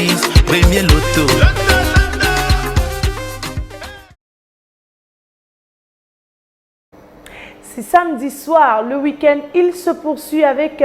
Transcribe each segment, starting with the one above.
mise, premier loto. C'est samedi soir, le week-end, il se poursuit avec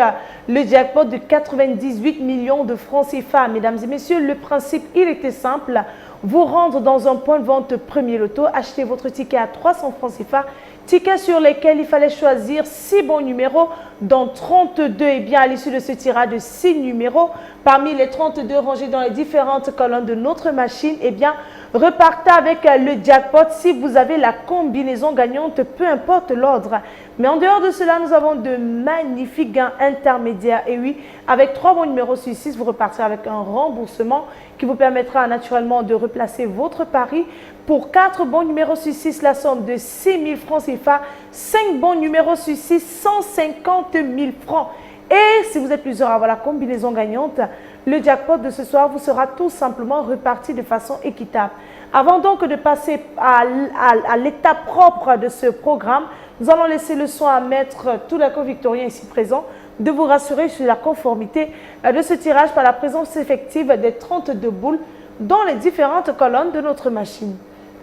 le jackpot de 98 millions de francs CFA. Mesdames et messieurs, le principe, il était simple. Vous rendre dans un point de vente premier loto, acheter votre ticket à 300 francs CFA, tickets sur lesquels il fallait choisir 6 bons numéros, dont 32. Et bien, à l'issue de ce tirage de 6 numéros, parmi les 32 rangés dans les différentes colonnes de notre machine, et bien, repartez avec le jackpot si vous avez la combinaison gagnante, peu importe l'ordre. Mais en dehors de cela, nous avons de magnifiques gains intermédiaires. Et oui, avec 3 bons numéros sur 6, vous repartirez avec un remboursement qui vous permettra naturellement de replacer votre pari. Pour 4 bons numéros sur 6, la somme de 6 000 francs CFA. 5 bons numéros sur 6, 150 000 francs. Et si vous êtes plusieurs à avoir la combinaison gagnante, le jackpot de ce soir vous sera tout simplement reparti de façon équitable. Avant donc de passer à l'étape propre de ce programme, nous allons laisser le soin à Maître tout l'accord victorien ici présent de vous rassurer sur la conformité de ce tirage par la présence effective des 32 boules dans les différentes colonnes de notre machine.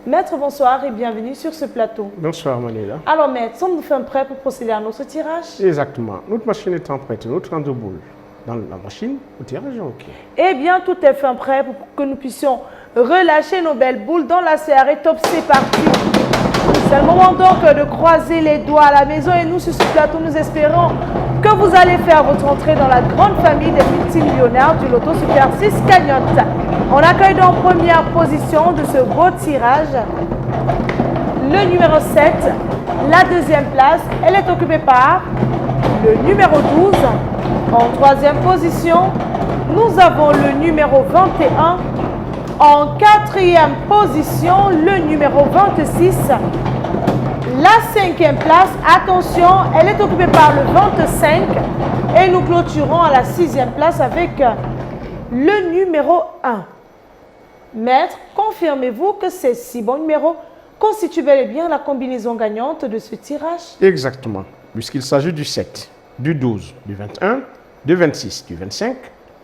Maître, bonsoir et bienvenue sur ce plateau. Bonsoir Manila. Alors Maître, sommes-nous prêts pour procéder à notre tirage? Exactement. Notre machine est en prête. Notre 32 boules dans la machine, au tirage, ok. Eh bien, tout est fin prêt pour que nous puissions relâcher nos belles boules dans la série. Top, c'est parti. C'est le moment donc de croiser les doigts à la maison et nous, sur ce plateau, nous espérons que vous allez faire votre entrée dans la grande famille des multimillionnaires du Loto Super 6 Cagnotte. On accueille en première position de ce beau tirage le numéro 7, la deuxième place. Elle est occupée par le numéro 12. En troisième position, nous avons le numéro 21. En quatrième position, le numéro 26. La cinquième place, attention, elle est occupée par le 25. Et nous clôturons à la sixième place avec le numéro 1. Maître, confirmez-vous que ces 6 bons numéros constituent bel et bien la combinaison gagnante de ce tirage? Exactement, puisqu'il s'agit du 7, du 12, du 21, du 26, du 25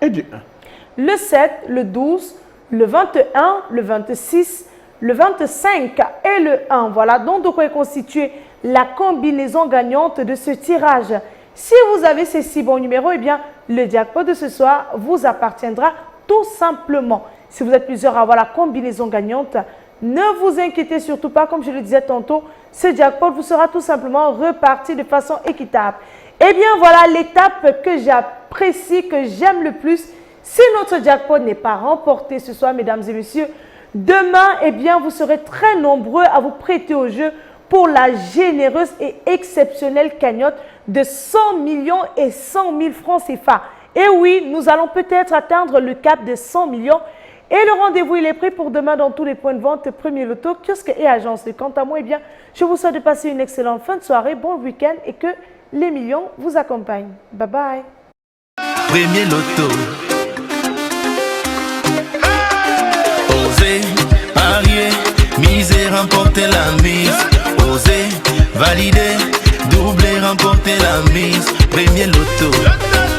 et du 1. Le 7, le 12, le 21, le 26, le 25 et le 1. Voilà donc de quoi est constituée la combinaison gagnante de ce tirage. Si vous avez ces 6 bons numéros, eh bien, le jackpot de ce soir vous appartiendra tout simplement. Si vous êtes plusieurs à avoir la combinaison gagnante, ne vous inquiétez surtout pas, comme je le disais tantôt, ce jackpot vous sera tout simplement reparti de façon équitable. Eh bien, voilà l'étape que j'apprécie, que j'aime le plus. Si notre jackpot n'est pas remporté ce soir, mesdames et messieurs, demain, eh bien, vous serez très nombreux à vous prêter au jeu pour la généreuse et exceptionnelle cagnotte de 100 millions et 100 000 francs CFA. Et oui, nous allons peut-être atteindre le cap de 100 millions. Et le rendez-vous, il est pris pour demain dans tous les points de vente, Premier Loto, kiosque et agence. Et quant à moi, eh bien, je vous souhaite de passer une excellente fin de soirée, bon week-end et que les millions vous accompagnent. Bye bye. Premier loto. Osez, parier, miser, remporter la mise. Osez, valider, doubler, remporter la mise. Premier loto.